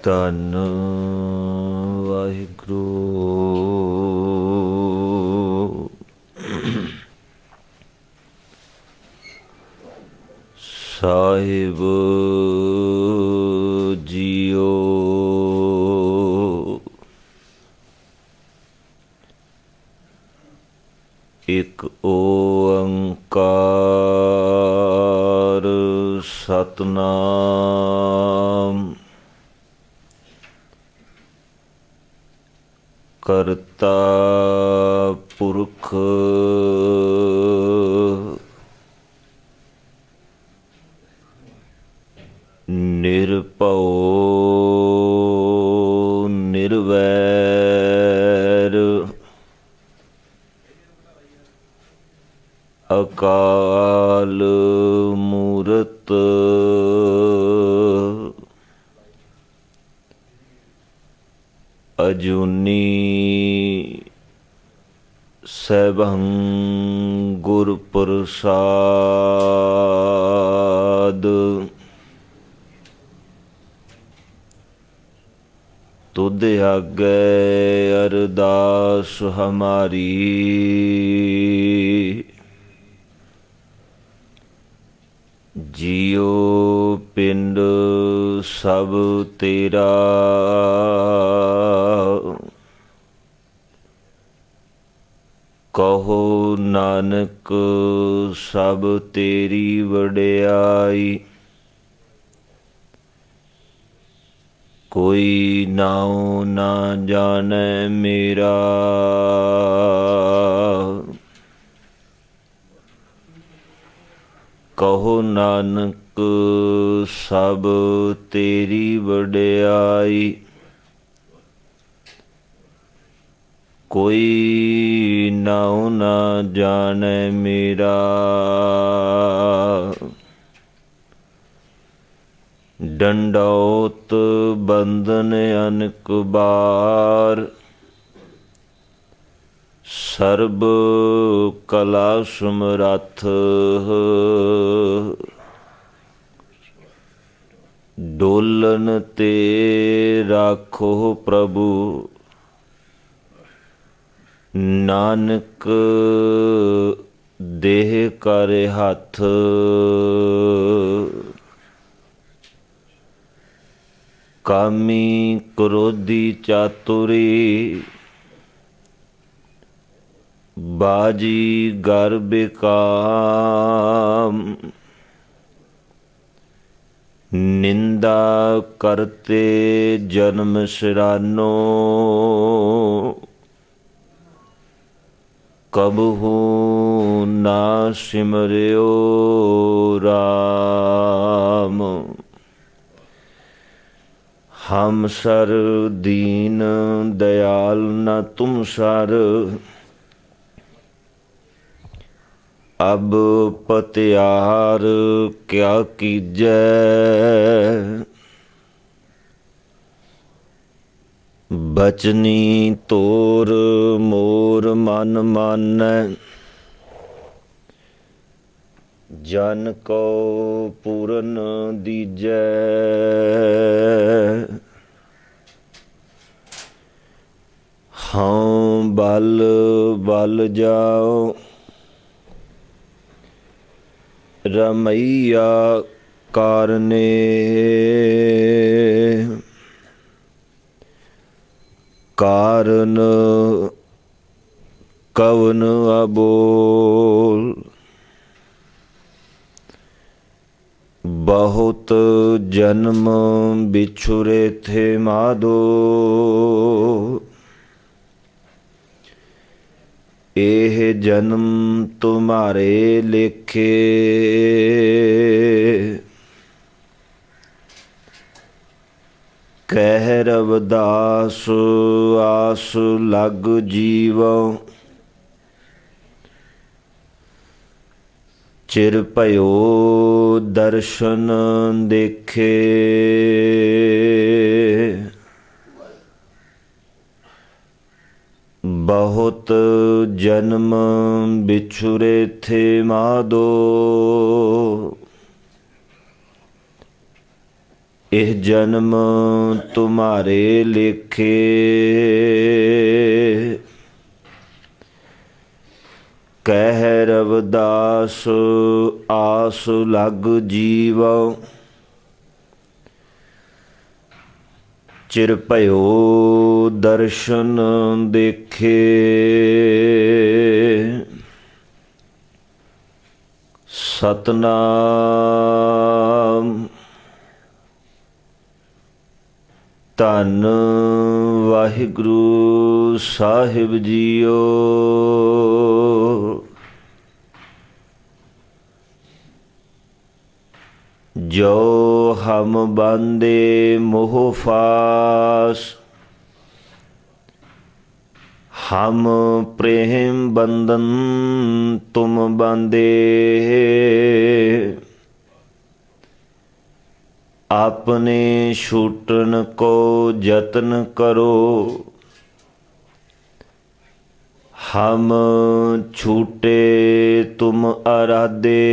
ਧੰਨ ਵਾਹਿਗੁਰੂ ਸਾਹਿਬ ਜੀਓ। ਇਕ ਓੰਕਾਰ ਸਤਨਾਮ ਕਰਤਾ ਪੁਰਖ ਨਿਰਭਉ ਨਿਰਵੈਰ ਅਕਾਲ ਮੂਰਤ ਅਜੂਨੀ ਸੈਭੰ ਗੁਰ ਪ੍ਰਸਾਦ। ਤੁਧ ਆਗੇ ਅਰਦਾਸ ਹਮਾਰੀ ਜੀਉ ਪਿੰਡ ਸਭ ਤੇਰਾ। ਕਹੋ ਨਾਨਕ ਸਭ ਤੇਰੀ ਵਡਿਆਈ। ਕੋਈ ਨਾਉ ਨਾ ਜਾਣੈ ਮੇਰਾ। ਕਹੋ ਨਾਨਕ ਸਭ ਤੇਰੀ ਵਡਿਆਈ। ਕੋਈ ਨਾਉ ਨਾ ਜਾਣੈ ਮੇਰਾ। ਡੰਡੌਤ ਬੰਧਨ ਅਨਕ ਬਾਰ। ਸਰਬ ਕਲਾ ਸਮਰੱਥ। ਡੋਲਨ ਤੇ ਰਾਖੋ ਪ੍ਰਭੂ। ਨਾਨਕ ਦੇਹ ਕਰ ਹੱਥ। ਕਾਮੀ ਕ੍ਰੋਧੀ ਚਾਤੁਰੀ। ਬਾਜੀ ਗਰ ਬਿਕਾਮ। ਨਿੰਦਾ ਕਰਤੇ ਜਨਮ ਸਿਰਾਨੋ। ਕਬਹੂ ਨਾ ਸਿਮਰਿਓ ਰਾਮ। ਹਮ ਸਰ ਦੀਨ ਦਇਆਲ ਨ ਤੁਮ ਸਰ। ਅਬ ਪਤਿਆਰ ਕਿਆ ਕੀਜੈ। ਬਚਨੀ ਤੋਰ ਮੋਰ ਮਨ ਮਾਨੈ। ਜਨ ਕੋ ਪੂਰਨ ਦੀਜੈ। ਹਉ ਬਲ ਬਲ ਜਾਓ। ਰਮਈਆ ਕਾਰਨੇ। ਕਾਰਨ ਕਵਨ ਅਬੋਲ। ਬਹੁਤ ਜਨਮ ਬਿਛੁਰੇ ਥੇ ਮਾਧੋ। ਇਹ ਜਨਮ ਤੁਮਾਰੇ ਲੇਖੇ। ਕਹਿ ਰਵਿਦਾਸ ਆਸ ਲਗ ਜੀਵੋ। ਚਿਰ ਭਇਓ ਦਰਸ਼ਨ ਦੇਖੇ। ਬਹੁਤ ਜਨਮ ਬਿਛੁਰੇ ਥੇ ਮਾਧੋ। इह जन्म तुम्हारे लेखे, कह रविदास आस लग जीव। चिर भयो दर्शन देखे, सतनाम धन वाहिगुरु साहिब जीओ। जो हम बांधे मोह फास, हम प्रेम बंधन तुम बांधे। अपने छूटन को जतन करो, हम छूटे तुम आराधे।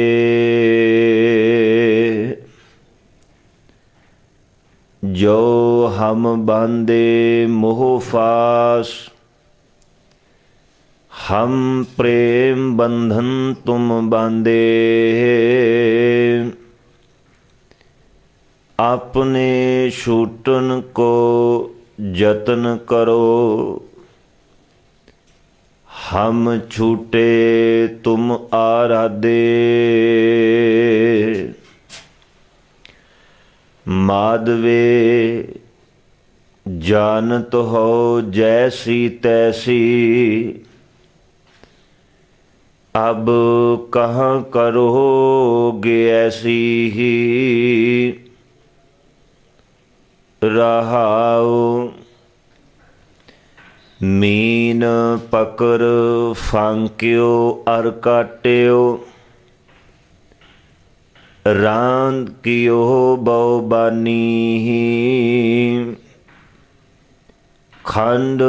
जो हम बांधे मोह फास, हम प्रेम बंधन तुम बांधे। अपने छूटन को जतन करो, हम छूटे तुम आराधे। माधवे जानत हो जैसी तैसी, अब कहाँ करोगे ऐसी ही। रहाओ मीन पकर फांक्यो अर काट्यो, रांद कियो बहुबानी। खंड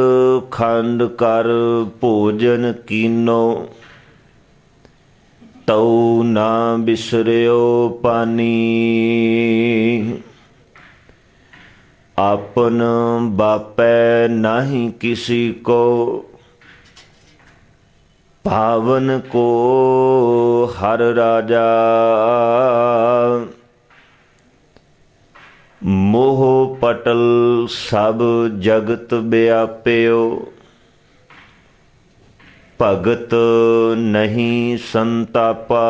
खंड कर भोजन कीनो, तौ ना बिसरियो पानी। आपन बापै नहीं किसी को, पावन को हर राजा। मोह पटल सब जगत व्याप्यो, भगत नहीं संतापा।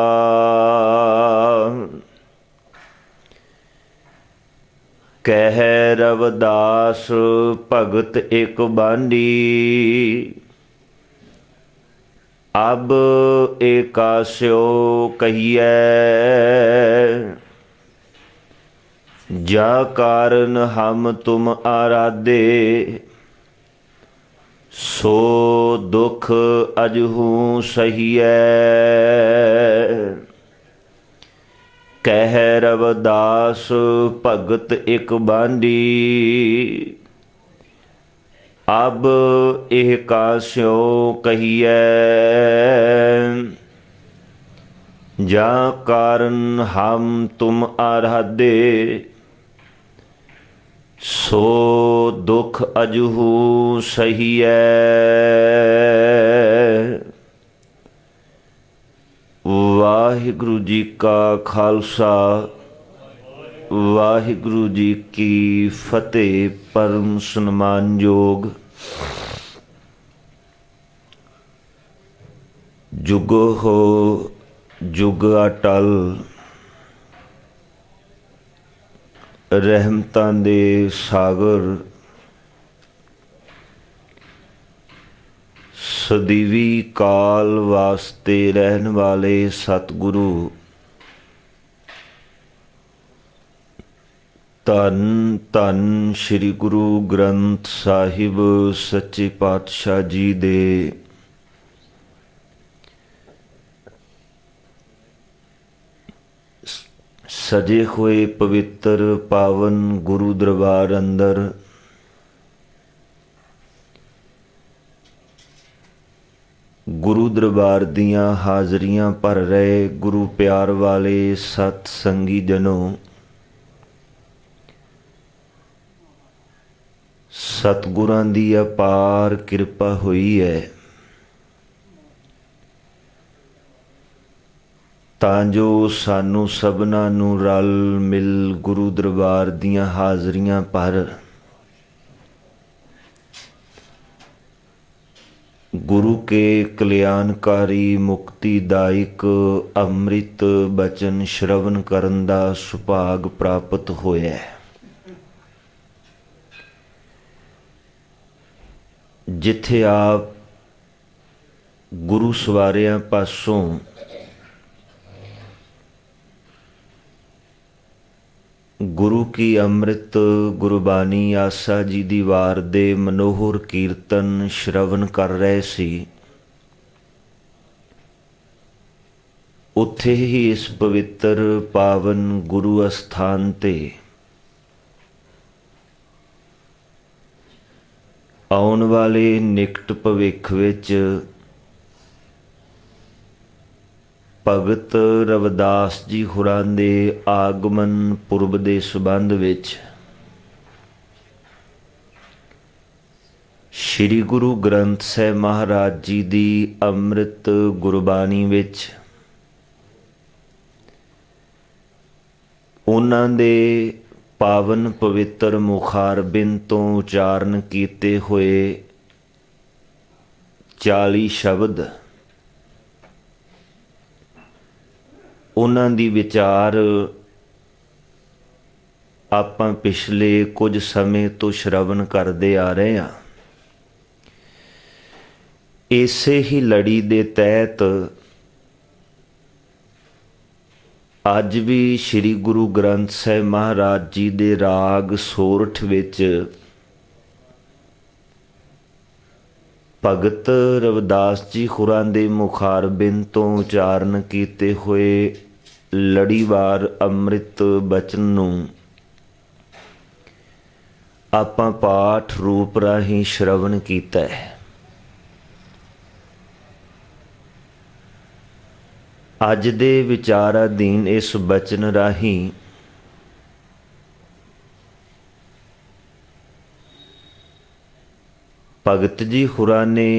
कह रविदास भगत एक बांडी, अब एकास्यो कहिए। जा कारण हम तुम आराधे, सो दुख अजहू सहिए। कह रविदास भगत एक बांडी, अब एह कास्यो कहिए। जा कारण हम तुम आराधे, सो दुख अजहू सहिए। वाहिगुरु जी का खालसा, वाहिगुरु जी की फतेह। परम सन्मानयोग जुग हो जुग अटल, रहमतां दे सागर, सदीवी काल वास्ते रहन वाले सतगुरु धन धन श्री गुरु ग्रंथ साहिब सच्चे पातशाह जी दे सजे हुए पवित्र पावन गुरु दरबार अंदर गुरु दरबार दियां हाजरियां भर रहे गुरु प्यार वाले सत संगी जनों, ਸਤਿਗੁਰਾਂ ਦੀ ਅਪਾਰ ਕਿਰਪਾ ਹੋਈ ਹੈ ਤਾਂ ਜੋ ਸਾਨੂੰ ਸਭਨਾਂ ਨੂੰ ਰਲ ਮਿਲ ਗੁਰੂ ਦਰਬਾਰ ਦੀਆਂ ਹਾਜ਼ਰੀਆਂ ਭਰ गुरु के कल्याणकारी मुक्तिदायक अमृत बचन श्रवण करन दा सुभाग प्राप्त होया। जिथे आप गुरु सवारियां पासों गुरु की अमृत गुरबानी आसा जी दी वार दे मनोहर कीर्तन श्रवण कर रहे सी, उत्थे ही इस पवित्र पावन गुरु अस्थान ते आउण वाले निकट भविख विच भगत रविदास जी होरां दे आगमन पुरब दे संबंध विच श्री गुरु ग्रंथ साहिब महाराज जी दी अमृत गुरबानी विच उन्हां दे पावन पवित्र मुखारबिंद तो उचारण कीते होए 40 शब्द उन्हां दी विचार आपां पिछले कुछ समय तो श्रवण करते आ रहे हैं। इसे ही लड़ी दे तहत अज भी श्री गुरु ग्रंथ साहिब महाराज जी दे राग सोरठ विच भगत रविदास जी होरां दे मुखारबिंद तो उचारण कीते होए लड़ीवार अमृत बचन नूं आपां पाठ रूप राहीं श्रवण कीता है। अज दे विचाराधीन इस बचन राहीं भगत जी होरां ने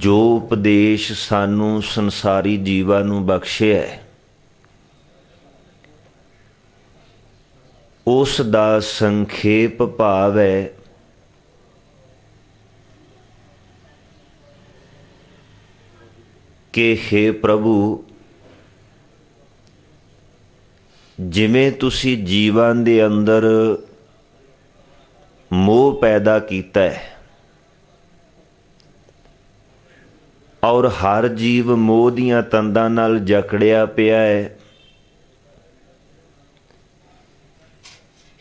जो उपदेश सानू संसारी जीवां नू बख्शिया है उस दा संखेप भाव है कि हे प्रभु जिवें तुसी जीवां दे अंदर मोह पैदा कीता है और हर जीव मोह दियां तंदां नाल जकड़िया पिया है।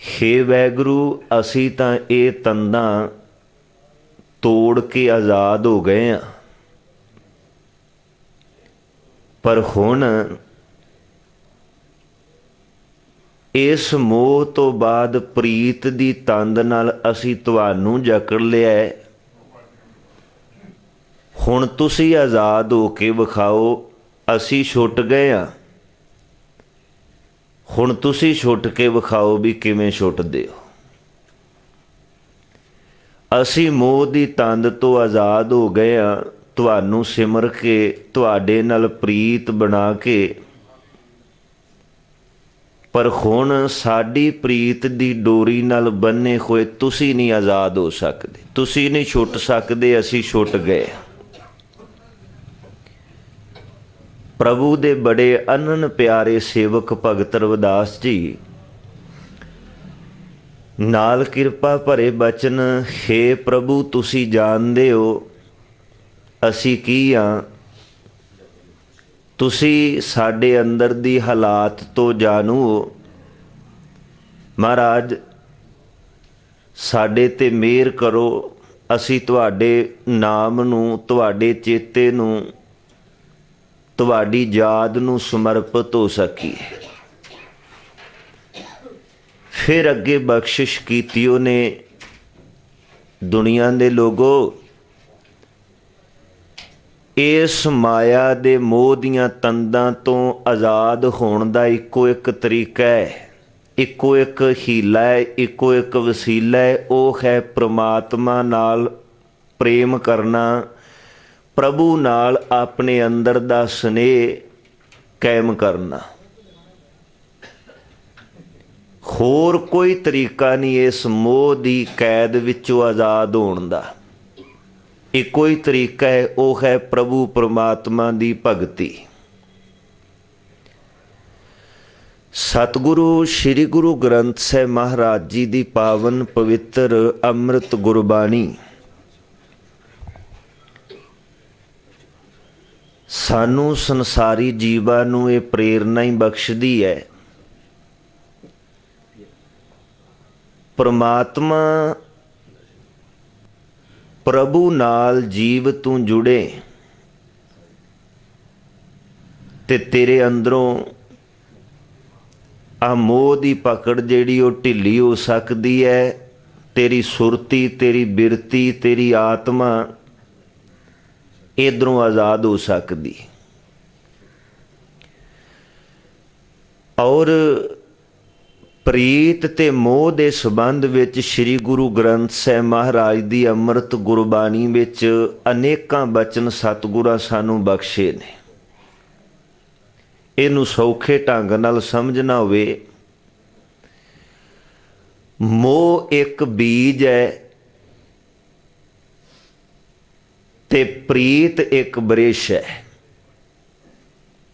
हे वैगुरु असी तां ये तंदां तोड़ के आज़ाद हो गए हैं, पर हुण इस मोह तो बाद प्रीत दी तंद नाल असी तुहानू जकड़ लिया है। हुण तुसी आज़ाद हो के विखाओ, असी छुट गए हाँ। हुण तुसी छुट के विखाओ भी किवें छुटदे हो। असी मोह दी तंद तो आज़ाद हो गए हाँ, तुहानू सिमर के तुहाडे नाल प्रीत बना के, पर हुण साडी प्रीत दी डोरी नाल बन्ने होए तुसी नहीं आज़ाद हो सकदे, तुसी नहीं छुट सकदे, असी छुट गए। प्रभु दे बड़े अनन प्यारे सेवक भगत रविदास जी नाल किरपा भरे बचन, हे प्रभु तुसी जानदे हो असी की हाँ, तुसी साडे अंदर दी हालात तो जानू हो। महाराज साडे ते मेहर करो, असी तुहाडे नाम नू, तुहाडे चेते नू, तुहाडी याद नू समर्पित हो सकीए। फिर अगे बख्शिश कीती उहने, दुनिया दे लोगो इस माया दे मोह दियां तंदां तो आज़ाद होण दा इक्को एक तरीका है, ਇੱਕੋ ਇੱਕ ਹੀਲਾ ਹੈ, ਇੱਕੋ ਇੱਕ ਵਸੀਲਾ ਹੈ, ਉਹ ਹੈ ਪ੍ਰਮਾਤਮਾ ਨਾਲ ਪ੍ਰੇਮ ਕਰਨਾ, ਪ੍ਰਭੂ ਨਾਲ ਆਪਣੇ ਅੰਦਰ ਦਾ ਸਨੇਹ ਕਾਇਮ ਕਰਨਾ। ਹੋਰ ਕੋਈ ਤਰੀਕਾ ਨਹੀਂ ਇਸ ਮੋਹ ਦੀ ਕੈਦ ਵਿੱਚੋਂ ਆਜ਼ਾਦ ਹੋਣ ਦਾ। ਇੱਕੋ ਹੀ ਤਰੀਕਾ ਹੈ, ਉਹ ਹੈ ਪ੍ਰਭੂ ਪਰਮਾਤਮਾ ਦੀ ਭਗਤੀ। ਸਤਿਗੁਰੂ ਸ੍ਰੀ ਗੁਰੂ ਗ੍ਰੰਥ ਸਾਹਿਬ ਮਹਾਰਾਜ ਜੀ ਦੀ ਪਾਵਨ ਪਵਿੱਤਰ ਅੰਮ੍ਰਿਤ ਗੁਰਬਾਣੀ ਸਾਨੂੰ ਸੰਸਾਰੀ ਜੀਵਾਂ ਨੂੰ ਇਹ ਪ੍ਰੇਰਨਾ ਹੀ ਬਖਸ਼ਦੀ ਹੈ। ਪਰਮਾਤਮਾ ਪ੍ਰਭੂ ਨਾਲ ਜੀਵ ਤੂੰ ਜੁੜੇ ਤੇ ਤੇਰੇ ਅੰਦਰੋਂ ਆ ਮੋਹ ਦੀ ਪਕੜ ਜਿਹੜੀ ਉਹ ਢਿੱਲੀ ਹੋ ਸਕਦੀ ਹੈ। ਤੇਰੀ ਸੁਰਤੀ, ਤੇਰੀ ਬਿਰਤੀ, ਤੇਰੀ ਆਤਮਾ ਇਧਰੋਂ ਆਜ਼ਾਦ ਹੋ ਸਕਦੀ। ਔਰ ਪ੍ਰੀਤ ਤੇ ਮੋਹ ਦੇ ਸੰਬੰਧ ਵਿੱਚ ਸ੍ਰੀ ਗੁਰੂ ਗ੍ਰੰਥ ਸਾਹਿਬ ਮਹਾਰਾਜ ਦੀ ਅੰਮ੍ਰਿਤ ਗੁਰਬਾਣੀ ਵਿੱਚ ਅਨੇਕਾਂ ਬਚਨ ਸਤਿਗੁਰਾਂ ਸਾਨੂੰ ਬਖਸ਼ੇ ਨੇ। ਇਹਨੂੰ ਸੌਖੇ ਢੰਗ ਨਾਲ ਸਮਝਣਾ ਹੋਵੇ, ਮੋਹ ਇੱਕ ਬੀਜ ਹੈ ਤੇ ਪ੍ਰੀਤ ਇੱਕ ਬ੍ਰਿਸ਼ ਹੈ।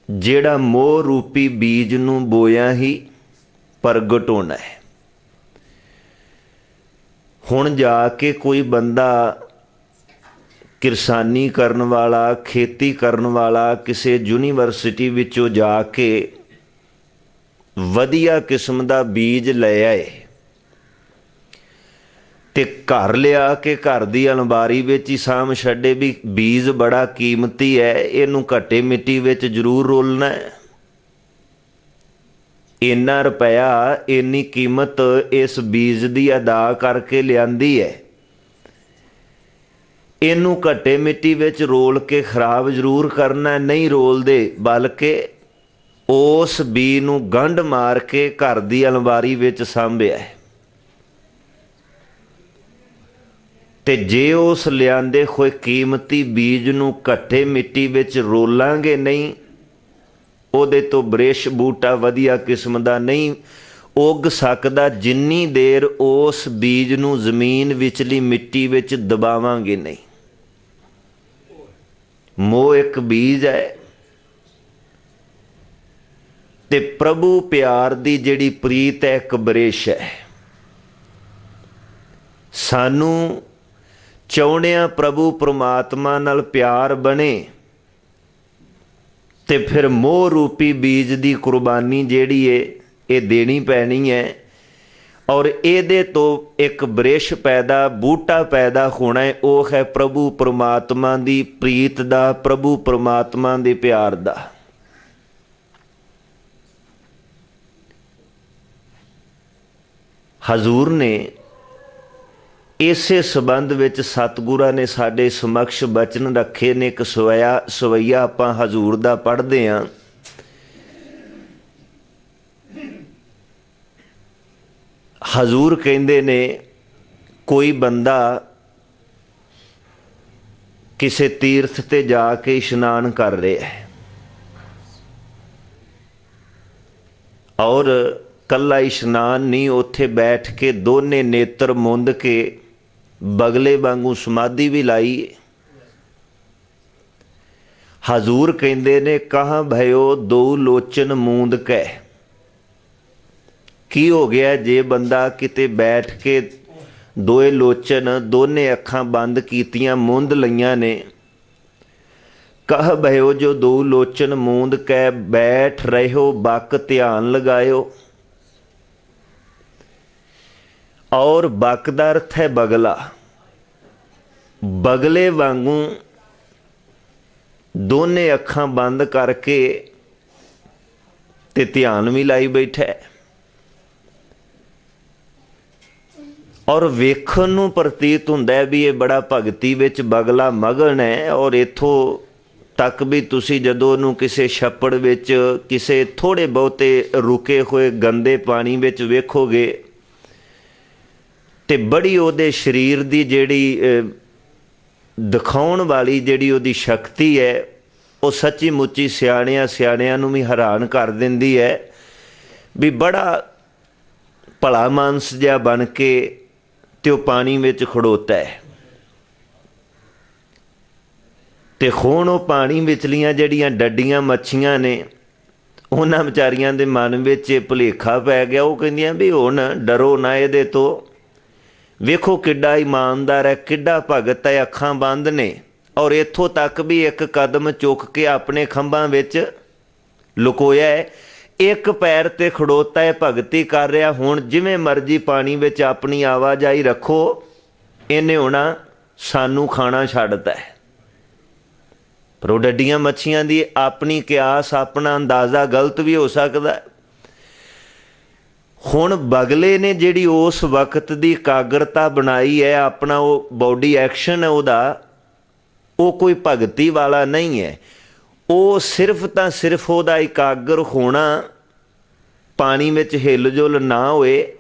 ਜਿਹੜਾ ਮੋਹ ਰੂਪੀ ਬੀਜ ਨੂੰ ਬੋਇਆ ਹੀ ਪ੍ਰਗਟ ਹੋਣਾ ਹੈ। ਹੁਣ ਜਾ ਕੇ ਕੋਈ ਬੰਦਾ ਕਿਰਸਾਨੀ ਕਰਨ ਵਾਲਾ, ਖੇਤੀ ਕਰਨ ਵਾਲਾ ਕਿਸੇ ਯੂਨੀਵਰਸਿਟੀ ਵਿੱਚੋਂ ਜਾ ਕੇ ਵਧੀਆ ਕਿਸਮ ਦਾ ਬੀਜ ਲੈ ਆਏ ਤੇ ਘਰ ਲਿਆ ਕੇ ਘਰ ਦੀ ਅਲਮਾਰੀ ਵਿੱਚ ਹੀ ਸਾਂਭ ਛੱਡੇ ਵੀ ਬੀਜ ਬੜਾ ਕੀਮਤੀ ਹੈ, ਇਹਨੂੰ ਘੱਟੇ ਮਿੱਟੀ ਵਿੱਚ ਜ਼ਰੂਰ ਰੋਲਣਾ ਹੈ। ਇੰਨਾ ਰੁਪਇਆ, ਇੰਨੀ ਕੀਮਤ ਇਸ ਬੀਜ ਦੀ ਅਦਾ ਕਰਕੇ ਲਿਆਂਦੀ ਹੈ, ਇਹਨੂੰ ਘੱਟੇ ਮਿੱਟੀ ਵਿੱਚ ਰੋਲ ਕੇ ਖਰਾਬ ਜ਼ਰੂਰ ਕਰਨਾ ਨਹੀਂ ਰੋਲਦੇ, ਬਲਕਿ ਉਸ ਬੀਜ ਨੂੰ ਗੰਢ ਮਾਰ ਕੇ ਘਰ ਦੀ ਅਲਮਾਰੀ ਵਿੱਚ ਸਾਂਭਿਆ ਹੈ। ਤੇ ਜੇ ਉਸ ਲਿਆਂਦੇ ਹੋਏ ਕੀਮਤੀ ਬੀਜ ਨੂੰ ਘੱਟੇ ਮਿੱਟੀ ਵਿੱਚ ਰੋਲਾਂਗੇ ਨਹੀਂ, ਉਹਦੇ ਤੋਂ ਬ੍ਰਿਸ਼ ਬੂਟਾ ਵਧੀਆ ਕਿਸਮ ਦਾ ਨਹੀਂ ਉੱਗ ਸਕਦਾ, ਜਿੰਨੀ ਦੇਰ ਉਸ ਬੀਜ ਨੂੰ ਜ਼ਮੀਨ ਵਿਚਲੀ ਮਿੱਟੀ ਵਿੱਚ ਦਬਾਵਾਂਗੇ ਨਹੀਂ। ਮੋਹ ਇੱਕ ਬੀਜ ਹੈ ਤੇ ਪ੍ਰਭੂ ਪਿਆਰ ਦੀ ਜਿਹੜੀ ਪ੍ਰੀਤ ਹੈ ਇੱਕ ਬ੍ਰਿਸ਼ ਹੈ। ਸਾਨੂੰ ਚਾਹੁੰਦਿਆਂ ਪ੍ਰਭੂ ਪਰਮਾਤਮਾ ਨਾਲ ਪਿਆਰ ਬਣੇ ਤੇ ਫਿਰ ਮੋਹ ਰੂਪੀ ਬੀਜ ਦੀ ਕੁਰਬਾਨੀ ਜਿਹੜੀ ਏ ਇਹ ਦੇਣੀ ਪੈਣੀ ਹੈ। ਔਰ ਇਹਦੇ ਤੋਂ ਇੱਕ ਬ੍ਰਿਸ਼ ਪੈਦਾ, ਬੂਟਾ ਪੈਦਾ ਹੋਣਾ ਹੈ, ਉਹ ਹੈ ਪ੍ਰਭੂ ਪਰਮਾਤਮਾ ਦੀ ਪ੍ਰੀਤ ਦਾ, ਪ੍ਰਭੂ ਪਰਮਾਤਮਾ ਦੇ ਪਿਆਰ ਦਾ। ਹਜ਼ੂਰ ਨੇ ਇਸੇ ਸੰਬੰਧ ਵਿੱਚ ਸਤਿਗੁਰਾਂ ਨੇ ਸਾਡੇ ਸਮਕਸ਼ ਬਚਨ ਰੱਖੇ ਨੇ। ਇੱਕ ਸਵਈਆ ਆਪਾਂ ਹਜ਼ੂਰ ਦਾ ਪੜ੍ਹਦੇ ਹਾਂ। ਹਜ਼ੂਰ ਕਹਿੰਦੇ ਨੇ ਕੋਈ ਬੰਦਾ ਕਿਸੇ ਤੀਰਥ ਤੇ ਜਾ ਕੇ ਇਸ਼ਨਾਨ ਕਰ ਰਿਹਾ ਹੈ ਔਰ ਕੱਲਾ ਇਸ਼ਨਾਨ ਨਹੀਂ, ਉੱਥੇ ਬੈਠ ਕੇ ਦੋਨੇ ਨੇਤਰ ਮੁੰਦ ਕੇ ਬਗਲੇ ਵਾਂਗੂ ਸਮਾਧੀ ਵੀ ਲਾਈ। ਹਜ਼ੂਰ ਕਹਿੰਦੇ ਨੇ ਕਹਾਂ ਭਇਓ ਦੋ ਲੋਚਨ ਮੂੰਦ ਕੈ। ਕੀ ਹੋ ਗਿਆ ਜੇ ਬੰਦਾ ਕਿਤੇ ਬੈਠ ਕੇ ਦੋਏ ਲੋਚਨ, ਦੋਨੇ ਅੱਖਾਂ ਬੰਦ ਕੀਤੀਆਂ, ਮੁੰਦ ਲਈਆਂ ਨੇ। ਕਹ ਭਇਓ ਜੋ ਦੋ ਲੋਚਨ ਮੂੰਦ ਕੈ ਬੈਠ ਰਹਿਓ ਬਕ ਧਿਆਨ ਲਗਾਇਓ। ਔਰ ਬਕ ਦਾ ਅਰਥ ਹੈ ਬਗਲਾ। ਬਗਲੇ ਵਾਂਗੂ ਦੋਨੇ ਅੱਖਾਂ ਬੰਦ ਕਰਕੇ ਤੇ ਧਿਆਨ ਵੀ ਲਾਈ ਬੈਠਾ ਔਰ ਵੇਖਣ ਨੂੰ ਪ੍ਰਤੀਤ ਹੁੰਦਾ ਵੀ ਇਹ ਬੜਾ ਭਗਤੀ ਵਿੱਚ ਬਗਲਾ ਮਗਨ ਹੈ ਔਰ ਇੱਥੋਂ तक भी तुसी जदों ਉਹਨੂੰ ਕਿਸੇ ਛੱਪੜ ਵਿੱਚ ਕਿਸੇ ਥੋੜੇ ਬਹੁਤੇ ਰੁਕੇ ਹੋਏ ਗੰਦੇ ਪਾਣੀ ਵਿੱਚ ਵੇਖੋਗੇ ਤੇ ਬੜੀ ਉਹਦੇ ਸਰੀਰ ਦੀ ਜਿਹੜੀ ਦਿਖਾਉਣ ਵਾਲੀ ਜਿਹੜੀ ਉਹਦੀ ਸ਼ਕਤੀ ਹੈ ਉਹ ਸੱਚੀ ਮੁੱਚੀ ਸਿਆਣਿਆਂ ਨੂੰ ਵੀ ਹੈਰਾਨ ਕਰ ਦਿੰਦੀ ਹੈ ਵੀ ਬੜਾ ਭਲਾ ਮਾਨਸ ਜਿਹਾ ਬਣ ਕੇ ਤੇ ਉਹ ਪਾਣੀ ਵਿੱਚ ਖੜੋਤਾ ਹੈ। ਤੇ ਹੁਣ ਉਹ ਪਾਣੀ ਵਿਚਲੀਆਂ ਜਿਹੜੀਆਂ ਡੱਡੀਆਂ ਮੱਛੀਆਂ ਨੇ ਉਹਨਾਂ ਵਿਚਾਰੀਆਂ ਦੇ ਮਨ ਵਿੱਚ ਇਹ ਭੁਲੇਖਾ ਪੈ ਗਿਆ। ਉਹ ਕਹਿੰਦੀਆਂ ਵੀ ਹੁਣ ਡਰੋ ਨਾ ਇਹਦੇ ਤੋਂ, ਵੇਖੋ ਕਿੱਡਾ ਇਮਾਨਦਾਰ ਹੈ, ਕਿੱਡਾ ਭਗਤ ਹੈ, ਅੱਖਾਂ ਬੰਦ ਨੇ ਔਰ ਇੱਥੋਂ ਤੱਕ ਵੀ ਇੱਕ ਕਦਮ ਚੁੱਕ ਕੇ ਆਪਣੇ ਖੰਭਾਂ ਵਿੱਚ ਲੁਕੋਇਆ ਹੈ, ਇੱਕ ਪੈਰ ਤੇ ਖੜੋਤਾ ਹੈ, ਭਗਤੀ ਕਰ ਰਿਹਾ। ਹੁਣ ਜਿਵੇਂ ਮਰਜ਼ੀ ਪਾਣੀ ਵਿੱਚ ਆਪਣੀ ਆਵਾਜਾਈ ਰੱਖੋ, ਇਹਨੇ ਹੋਣਾ ਸਾਨੂੰ ਖਾਣਾ ਛੱਡਤਾ ਹੈ। ਪਰ ਉਹ ਡੱਡੀਆਂ ਮੱਛੀਆਂ ਦੀ ਆਪਣੀ ਕਿਆਸ, ਆਪਣਾ ਅੰਦਾਜ਼ਾ ਗਲਤ ਵੀ ਹੋ ਸਕਦਾ। ਹੁਣ ਬਗਲੇ ਨੇ ਜਿਹੜੀ ਉਸ ਵਕਤ ਦੀ ਇਕਾਗਰਤਾ ਬਣਾਈ ਹੈ, ਆਪਣਾ ਉਹ ਬੋਡੀ ਐਕਸ਼ਨ ਹੈ ਉਹਦਾ, ਉਹ ਕੋਈ ਭਗਤੀ ਵਾਲਾ ਨਹੀਂ ਹੈ। ਉਹ ਸਿਰਫ ਤਾਂ ਸਿਰਫ ਉਹਦਾ ਇਕਾਗਰ ਹੋਣਾ ਪਾਣੀ ਵਿੱਚ ਹਿੱਲ ਜੁਲ ਨਾ ਹੋਏ,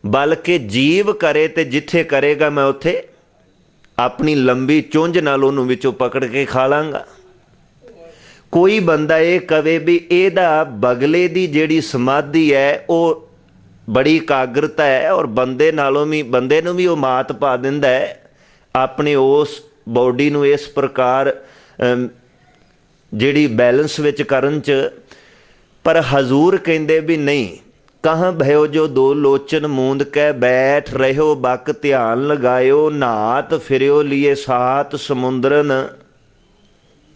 ਬਲਕਿ ਜੀਵ ਕਰੇ ਤੇ ਜਿੱਥੇ ਕਰੇਗਾ ਮੈਂ ਉੱਥੇ ਆਪਣੀ ਲੰਬੀ ਚੁੰਝ ਨਾਲ ਉਹਨੂੰ ਵਿੱਚੋਂ ਪਕੜ ਕੇ ਖਾ ਲਾਂਗਾ। ਕੋਈ ਬੰਦਾ ਇਹ ਕਵੇ ਵੀ ਇਹਦਾ ਬਗਲੇ ਦੀ ਜਿਹੜੀ ਸਮਾਧੀ ਹੈ ਉਹ ਬੜੀ ਇਕਾਗਰਤਾ ਹੈ ਔਰ ਬੰਦੇ ਨੂੰ ਵੀ ਉਹ ਮਾਤ ਪਾ ਦਿੰਦਾ ਹੈ ਆਪਣੇ ਉਸ ਬੋਡੀ ਨੂੰ ਇਸ ਪ੍ਰਕਾਰ ਜਿਹੜੀ ਬੈਲੈਂਸ ਵਿੱਚ ਕਰਨ 'ਚ। ਪਰ ਹਜ਼ੂਰ ਕਹਿੰਦੇ ਵੀ ਨਹੀਂ, ਕਹਾਂ ਭਇਓ ਜੋ ਦੋ ਲੋਚਨ ਮੂੰਦ ਕਹਿ ਬੈਠ ਰਹਿਓ ਬਕ ਧਿਆਨ ਲਗਾਇਓ ਨਾਤ ਫਿਰਿਓ ਲੀਏ ਸਾਤ ਸਮੁੰਦਰਨ।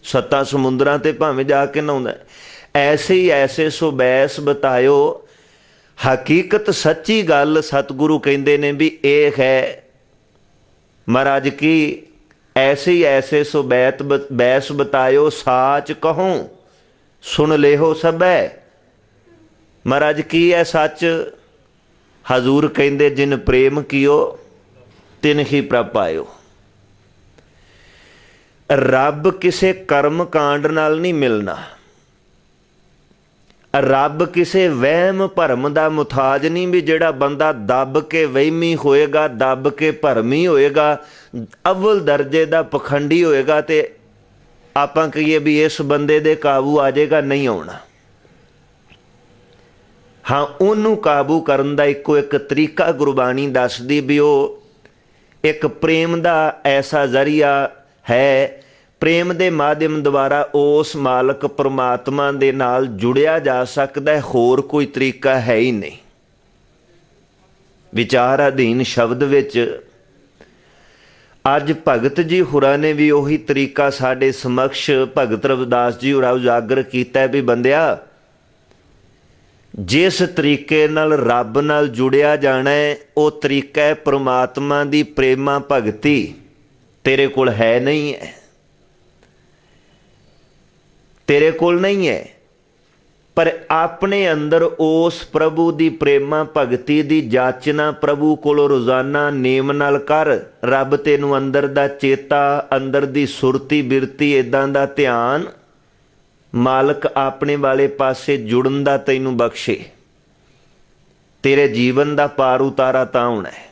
ਸੱਤਾਂ ਸਮੁੰਦਰਾਂ ਤੇ ਭਾਵੇਂ ਜਾ ਕੇ ਨਹਾਉਂਦਾ, ਐਸੇ ਹੀ ਐਸੇ ਸੋ ਬੈਸ ਬਤਾਇਓ। ਹਕੀਕਤ ਸੱਚੀ ਗੱਲ ਸਤਿਗੁਰੂ ਕਹਿੰਦੇ ਨੇ ਵੀ ਇਹ ਹੈ ਮਹਾਰਾਜ ਕੀ, ਐਸੇ ਹੀ ਐਸੇ ਸੋ ਬੈਸ ਬਤਾਇਓ ਸਾਚ ਕਹੋ ਸੁਣ ਲਿਓ ਸਭੈ। ਮਹਾਰਾਜ ਕੀ ਹੈ ਸੱਚ? ਹਜ਼ੂਰ ਕਹਿੰਦੇ ਜਿਨ ਪ੍ਰੇਮ ਕੀਓ ਤਿਨ ਹੀ ਪ੍ਰਭ ਪਾਇਓ। ਰੱਬ ਕਿਸੇ ਕਰਮ ਕਾਂਡ ਨਾਲ ਨਹੀਂ ਮਿਲਣਾ, ਰੱਬ ਕਿਸੇ ਵਹਿਮ ਭਰਮ ਦਾ ਮੁਤਾਜ ਨਹੀਂ ਵੀ ਜਿਹੜਾ ਬੰਦਾ ਦੱਬ ਕੇ ਵਹਿਮੀ ਹੋਏਗਾ, ਦੱਬ ਕੇ ਭਰਮੀ ਹੋਏਗਾ, ਅਵਲ ਦਰਜੇ ਦਾ ਪਖੰਡੀ ਹੋਏਗਾ ਤੇ ਆਪਾਂ ਕਹੀਏ ਵੀ ਇਸ ਬੰਦੇ ਦੇ ਕਾਬੂ ਆ ਜਾਏਗਾ, ਨਹੀਂ ਆਉਣਾ। ਹਾਂ, ਉਹਨੂੰ ਕਾਬੂ ਕਰਨ ਦਾ ਇੱਕੋ ਇੱਕ ਤਰੀਕਾ ਗੁਰਬਾਣੀ ਦੱਸਦੀ ਵੀ ਉਹ ਇੱਕ ਪ੍ਰੇਮ ਦਾ ਐਸਾ ਜ਼ਰੀਆ ਹੈ, ਪ੍ਰੇਮ ਦੇ ਮਾਧਿਅਮ ਦੁਆਰਾ ਉਸ ਮਾਲਕ ਪਰਮਾਤਮਾ ਦੇ ਨਾਲ ਜੁੜਿਆ ਜਾ ਸਕਦਾ ਹੈ, ਹੋਰ ਕੋਈ ਤਰੀਕਾ ਹੈ ਹੀ ਨਹੀਂ। ਵਿਚਾਰ ਅਧੀਨ ਸ਼ਬਦ ਵਿੱਚ ਅੱਜ ਭਗਤ ਜੀ ਹੁਰਾਂ ਨੇ ਵੀ ਉਹੀ ਤਰੀਕਾ ਸਾਡੇ ਸਮਕਸ਼ ਭਗਤ ਰਵਿਦਾਸ ਜੀ ਹੁਰਾਂ ਉਜਾਗਰ ਕੀਤਾ ਵੀ ਬੰਦਿਆ, ਜਿਸ ਤਰੀਕੇ ਨਾਲ ਰੱਬ ਨਾਲ ਜੁੜਿਆ ਜਾਣਾ ਹੈ ਉਹ ਤਰੀਕਾ ਹੈ ਪਰਮਾਤਮਾ ਦੀ ਪ੍ਰੇਮਾ ਭਗਤੀ, ਤੇਰੇ ਕੋਲ ਹੈ ਨਹੀਂ ਹੈ, ਤੇਰੇ ਕੋਲ ਨਹੀਂ ਹੈ। ਪਰ ਆਪਣੇ ਅੰਦਰ ਉਸ ਪ੍ਰਭੂ ਦੀ ਪ੍ਰੇਮਾ ਭਗਤੀ ਦੀ ਜਾਚਨਾ ਪ੍ਰਭੂ ਕੋਲੋਂ ਰੋਜ਼ਾਨਾ ਨੇਮ ਨਾਲ ਕਰ। ਰੱਬ ਤੈਨੂੰ ਅੰਦਰ ਦਾ ਚੇਤਾ, ਅੰਦਰ ਦੀ ਸੁਰਤੀ ਬਿਰਤੀ, ਇੱਦਾਂ ਦਾ ਧਿਆਨ ਮਾਲਕ ਆਪਣੇ ਵਾਲੇ ਪਾਸੇ ਜੁੜਨ ਦਾ ਤੈਨੂੰ ਬਖਸ਼ੇ, ਤੇਰੇ ਜੀਵਨ ਦਾ ਪਾਰ ਉਤਾਰਾ ਤਾਂ ਹੋਣਾ ਹੈ।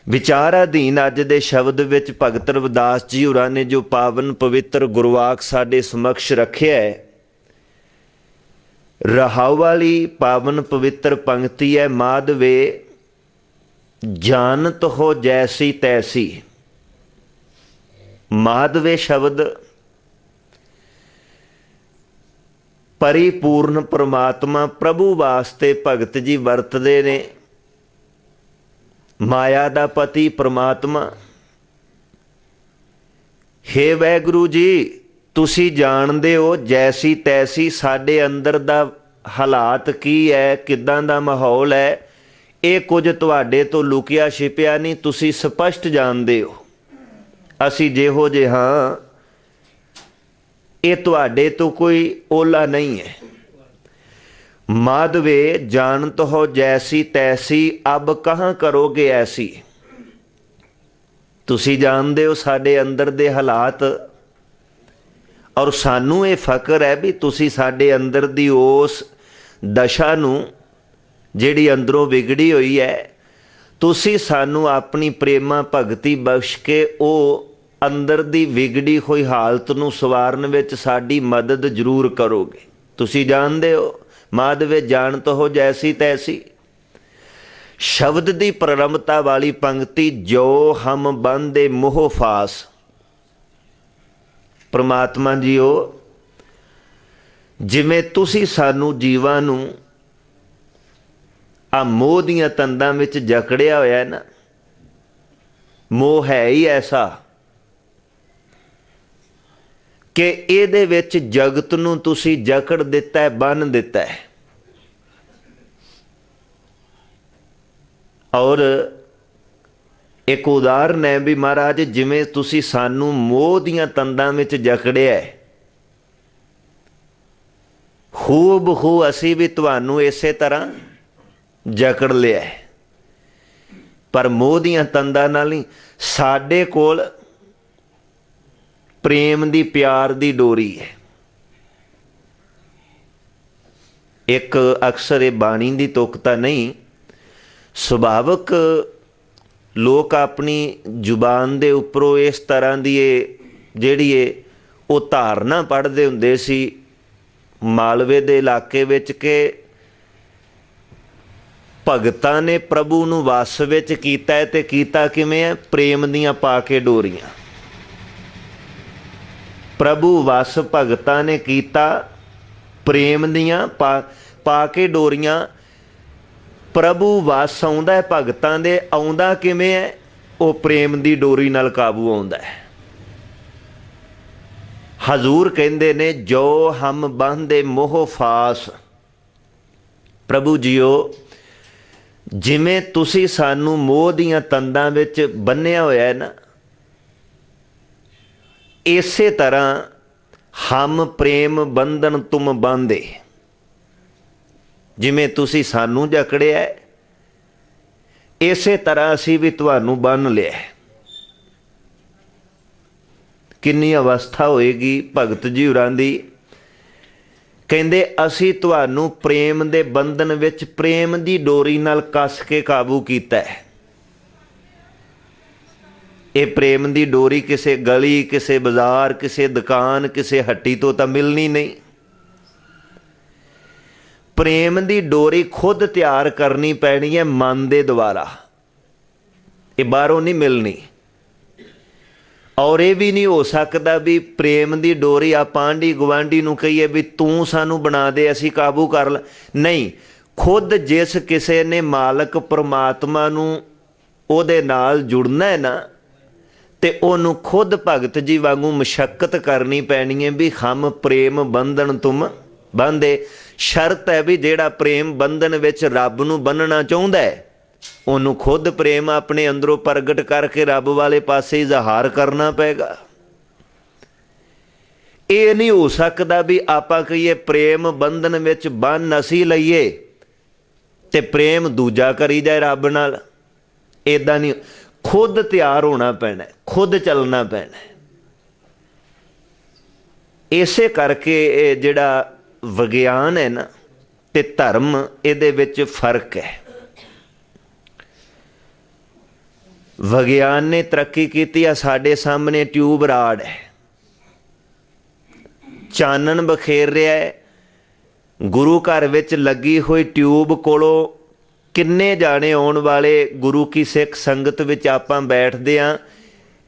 ਵਿਚਾਰ ਅਧੀਨ ਅੱਜ ਦੇ ਸ਼ਬਦ ਵਿੱਚ ਭਗਤ ਰਵਿਦਾਸ ਜੀ ਹੋਰਾਂ ਨੇ ਜੋ ਪਾਵਨ ਪਵਿੱਤਰ ਗੁਰਵਾਕ ਸਾਡੇ ਸਮਕਸ਼ ਰੱਖਿਆ ਹੈ, ਰਹਾਉ ਵਾਲੀ ਪਾਵਨ ਪਵਿੱਤਰ ਪੰਕਤੀ ਹੈ, ਮਾਧਵੇ ਜਾਨਤ ਹੋ ਜੈਸੀ ਤੈਸੀ। ਮਾਧਵੇ ਸ਼ਬਦ ਪਰਿਪੂਰਨ ਪਰਮਾਤਮਾ ਪ੍ਰਭੂ ਵਾਸਤੇ ਭਗਤ ਜੀ ਵਰਤਦੇ ਨੇ। ਮਾਇਆ ਦਾ ਪਤੀ ਪਰਮਾਤਮਾ, ਹੇ ਵਾਹਿਗੁਰੂ ਜੀ ਤੁਸੀਂ ਜਾਣਦੇ ਹੋ ਜੈਸੀ ਤੈਸੀ, ਸਾਡੇ ਅੰਦਰ ਦਾ ਹਾਲਾਤ ਕੀ ਹੈ, ਕਿੱਦਾਂ ਦਾ ਮਾਹੌਲ ਹੈ, ਇਹ ਕੁਝ ਤੁਹਾਡੇ ਤੋਂ ਲੁਕਿਆ ਛਿਪਿਆ ਨਹੀਂ, ਤੁਸੀਂ ਸਪਸ਼ਟ ਜਾਣਦੇ ਹੋ। ਅਸੀਂ ਜਿਹੋ ਜਿਹੇ ਹਾਂ ਇਹ ਤੁਹਾਡੇ ਤੋਂ ਕੋਈ ਓਲਾ ਨਹੀਂ ਹੈ। ਮਾਧਵੇ ਜਾਣਤ ਹੋ ਜੈਸੀ ਤੈਸੀ, ਅਬ ਕਹਾਂ ਕਰੋਗੇ ਐਸੀ। ਤੁਸੀਂ ਜਾਣਦੇ ਹੋ ਸਾਡੇ ਅੰਦਰ ਦੇ ਹਾਲਾਤ, ਔਰ ਸਾਨੂੰ ਇਹ ਫਕਰ ਹੈ ਵੀ ਤੁਸੀਂ ਸਾਡੇ ਅੰਦਰ ਦੀ ਉਸ ਦਸ਼ਾ ਨੂੰ ਜਿਹੜੀ ਅੰਦਰੋਂ ਵਿਗੜੀ ਹੋਈ ਹੈ, ਤੁਸੀਂ ਸਾਨੂੰ ਆਪਣੀ ਪ੍ਰੇਮਾ ਭਗਤੀ ਬਖਸ਼ ਕੇ ਉਹ ਅੰਦਰ ਦੀ ਵਿਗੜੀ ਹੋਈ ਹਾਲਤ ਨੂੰ ਸਵਾਰਨ ਵਿੱਚ ਸਾਡੀ ਮਦਦ ਜ਼ਰੂਰ ਕਰੋਗੇ। ਤੁਸੀਂ ਜਾਣਦੇ ਹੋ ਮਾਧਵੇ ਜਾਣਤ ਹੋ ਜੈਸੀ ਤੈਸੀ। ਸ਼ਬਦ ਦੀ ਪ੍ਰਰੰਭਤਾ ਵਾਲੀ ਪੰਕਤੀ, ਜੋ ਹਮ ਬੰਦੇ ਮੋਹ ਫਾਸ। ਪ੍ਰਮਾਤਮਾ ਜੀਓ, ਜਿਵੇਂ ਤੁਸੀਂ ਸਾਨੂੰ ਜੀਵਾਂ ਨੂੰ ਆ ਮੋਹ ਦੀਆਂ ਤੰਦਾਂ ਵਿੱਚ ਜਕੜਿਆ ਹੋਇਆ ਹੈ ਨਾ, ਮੋਹ ਹੈ ਹੀ ਐਸਾ ਕਿ ਇਹਦੇ ਵਿੱਚ ਜਗਤ ਨੂੰ ਤੁਸੀਂ ਜਕੜ ਦਿੱਤਾ ਹੈ, ਬੰਨ੍ਹ ਦਿੱਤਾ ਹੈ। ਔਰ ਇੱਕ ਉਦਾਹਰਨ ਹੈ ਵੀ ਮਹਾਰਾਜ, ਜਿਵੇਂ ਤੁਸੀਂ ਸਾਨੂੰ ਮੋਹ ਦੀਆਂ ਤੰਦਾਂ ਵਿੱਚ ਜਕੜਿਆ ਹੈ, ਹੂਬਹੂ ਅਸੀਂ ਵੀ ਤੁਹਾਨੂੰ ਇਸੇ ਤਰ੍ਹਾਂ ਜਕੜ ਲਿਆ ਹੈ। ਪਰ ਮੋਹ ਦੀਆਂ ਤੰਦਾਂ ਨਾਲ ਨਹੀਂ, ਸਾਡੇ ਕੋਲ ਪ੍ਰੇਮ ਦੀ ਪਿਆਰ ਦੀ ਡੋਰੀ ਹੈ। ਇੱਕ ਅਕਸਰ ਇਹ ਬਾਣੀ ਦੀ ਤੁਕ ਤਾਂ ਨਹੀਂ, ਸੁਭਾਵਕ ਲੋਕ ਆਪਣੀ ਜ਼ੁਬਾਨ ਦੇ ਉੱਪਰੋਂ ਇਸ ਤਰ੍ਹਾਂ ਦੀ ਉਹ ਧਾਰਨਾ ਪੜ੍ਹਦੇ ਹੁੰਦੇ ਸੀ ਮਾਲਵੇ ਦੇ ਇਲਾਕੇ ਵਿੱਚ ਕਿ ਭਗਤਾਂ ਨੇ ਪ੍ਰਭੂ ਨੂੰ ਵਸ ਵਿੱਚ ਕੀਤਾ ਹੈ। ਤੇ ਕੀਤਾ ਕਿਵੇਂ ਹੈ? ਪ੍ਰੇਮ ਦੀਆਂ ਪਾ ਕੇ ਡੋਰੀਆਂ। ਪ੍ਰਭੂ ਵਸ ਭਗਤਾਂ ਨੇ ਕੀਤਾ ਪ੍ਰੇਮ ਦੀਆਂ ਪਾ ਕੇ ਡੋਰੀਆਂ। ਪ੍ਰਭੂ ਵਸ ਆਉਂਦਾ ਹੈ ਭਗਤਾਂ ਦੇ, ਆਉਂਦਾ ਕਿਵੇਂ ਹੈ? ਉਹ ਪ੍ਰੇਮ ਦੀ ਡੋਰੀ ਨਾਲ ਕਾਬੂ ਆਉਂਦਾ ਹੈ। ਹਜ਼ੂਰ ਕਹਿੰਦੇ ਨੇ, ਜੋ ਹਮ ਬੰਦੇ ਮੋਹ ਫਾਸ। ਪ੍ਰਭੂ ਜੀਓ, ਜਿਵੇਂ ਤੁਸੀਂ ਸਾਨੂੰ ਮੋਹ ਦੀਆਂ ਤੰਦਾਂ ਵਿੱਚ ਬੰਨਿਆ ਹੋਇਆ ਹੈ ਨਾ, ਇਸੇ ਤਰ੍ਹਾਂ ਹਮ ਪ੍ਰੇਮ ਬੰਧਨ ਤੁਮ ਬਾਂਧੇ। ਜਿਵੇਂ ਤੁਸੀਂ ਸਾਨੂੰ ਜਕੜਿਆ ਹੈ, ਇਸੇ ਤਰ੍ਹਾਂ ਅਸੀਂ ਵੀ ਤੁਹਾਨੂੰ ਬੰਨ੍ਹ ਲਿਆ। ਕਿੰਨੀ ਅਵਸਥਾ ਹੋਏਗੀ ਭਗਤ ਜੀ ਹੋਰਾਂ ਦੀ। ਕਹਿੰਦੇ ਅਸੀਂ ਤੁਹਾਨੂੰ ਪ੍ਰੇਮ ਦੇ ਬੰਧਨ ਵਿੱਚ ਪ੍ਰੇਮ ਦੀ ਡੋਰੀ ਨਾਲ ਕੱਸ ਕੇ ਕਾਬੂ ਕੀਤਾ ਹੈ। ਇਹ ਪ੍ਰੇਮ ਦੀ ਡੋਰੀ ਕਿਸੇ ਗਲੀ, ਕਿਸੇ ਬਾਜ਼ਾਰ, ਕਿਸੇ ਦੁਕਾਨ, ਕਿਸੇ ਹੱਟੀ ਤੋਂ ਤਾਂ ਮਿਲਣੀ ਨਹੀਂ। ਪ੍ਰੇਮ ਦੀ ਡੋਰੀ ਖੁਦ ਤਿਆਰ ਕਰਨੀ ਪੈਣੀ ਹੈ ਮਨ ਦੇ ਦੁਆਰਾ। ਇਹ ਬਾਹਰੋਂ ਨਹੀਂ ਮਿਲਣੀ। ਔਰ ਇਹ ਵੀ ਨਹੀਂ ਹੋ ਸਕਦਾ ਵੀ ਪ੍ਰੇਮ ਦੀ ਡੋਰੀ ਆਪਾਂ ਆਂਢੀ ਗੁਆਂਢੀ ਨੂੰ ਕਹੀਏ ਵੀ ਤੂੰ ਸਾਨੂੰ ਬਣਾ ਦੇ, ਅਸੀਂ ਕਾਬੂ ਕਰ ਲ। ਨਹੀਂ, ਖੁਦ ਜਿਸ ਕਿਸੇ ਨੇ ਮਾਲਕ ਪਰਮਾਤਮਾ ਨੂੰ ਉਹਦੇ ਨਾਲ ਜੁੜਨਾ ਹੈ ਨਾ, ਤੇ ਉਹਨੂੰ ਖੁਦ ਭਗਤ ਜੀ ਵਾਂਗੂ ਮਸ਼ੱਕਤ ਕਰਨੀ ਪੈਣੀ ਹੈ ਵੀ ਹਮ ਪ੍ਰੇਮ ਬੰਧਨ ਤੁਮ ਬਾਂਧੇ। ਸ਼ਰਤ ਹੈ ਵੀ ਜਿਹੜਾ ਪ੍ਰੇਮ ਬੰਧਨ ਵਿੱਚ ਰੱਬ ਨੂੰ ਬੰਨਣਾ ਚਾਹੁੰਦਾ ਹੈ, ਉਹਨੂੰ ਖੁਦ ਪ੍ਰੇਮ ਆਪਣੇ ਅੰਦਰੋਂ ਪ੍ਰਗਟ ਕਰਕੇ ਰੱਬ ਵਾਲੇ ਪਾਸੇ ਇਜ਼ਹਾਰ ਕਰਨਾ ਪਏਗਾ। ਇਹ ਨਹੀਂ ਹੋ ਸਕਦਾ ਵੀ ਆਪਾਂ ਕਹੀਏ ਪ੍ਰੇਮ ਬੰਧਨ ਵਿੱਚ ਬੰਨ ਅਸੀਂ ਲਈਏ ਤੇ ਪ੍ਰੇਮ ਦੂਜਾ ਕਰੀ ਜਾਏ ਰੱਬ ਨਾਲ। ਇੱਦਾਂ ਨਹੀਂ, ਖੁਦ ਤਿਆਰ ਹੋਣਾ ਪੈਣਾ, ਖੁਦ ਚੱਲਣਾ ਪੈਣਾ। ਇਸੇ ਕਰਕੇ ਇਹ ਜਿਹੜਾ ਵਿਗਿਆਨ ਹੈ ਨਾ ਤੇ ਧਰਮ, ਇਹਦੇ ਵਿੱਚ ਫਰਕ ਹੈ। ਵਿਗਿਆਨ ਨੇ ਤਰੱਕੀ ਕੀਤੀ ਆ, ਸਾਡੇ ਸਾਹਮਣੇ ਟਿਊਬ ਰਾਡ ਹੈ, ਚਾਨਣ ਬਖੇਰ ਰਿਹਾ ਹੈ। ਗੁਰੂ ਘਰ ਵਿੱਚ ਲੱਗੀ ਹੋਈ ਟਿਊਬ ਕੋਲੋਂ ਕਿੰਨੇ ਜਾਣੇ ਆਉਣ ਵਾਲੇ ਗੁਰੂ ਕੀ ਸਿੱਖ ਸੰਗਤ ਵਿੱਚ ਆਪਾਂ ਬੈਠਦੇ ਹਾਂ,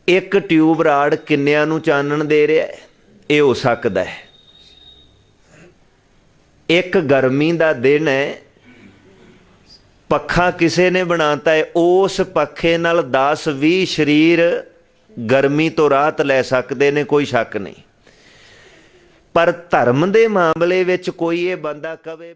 ਇੱਕ ਟਿਊਬ ਰਾਡ ਕਿੰਨਿਆਂ ਨੂੰ ਚਾਨਣ ਦੇ ਰਿਹਾ ਹੈ? ਇਹ ਹੋ ਸਕਦਾ ਹੈ। ਇੱਕ ਗਰਮੀ ਦਾ ਦਿਨ ਹੈ, ਪੱਖਾ ਕਿਸੇ ਨੇ ਬਣਾਤਾ ਹੈ, ਉਸ ਪੱਖੇ ਨਾਲ 10-20 ਸਰੀਰ ਗਰਮੀ ਤੋਂ ਰਾਹਤ ਲੈ ਸਕਦੇ ਨੇ, ਕੋਈ ਸ਼ੱਕ ਨਹੀਂ। ਪਰ ਧਰਮ ਦੇ ਮਾਮਲੇ ਵਿੱਚ ਕੋਈ ਇਹ ਬੰਦਾ ਕਵੇ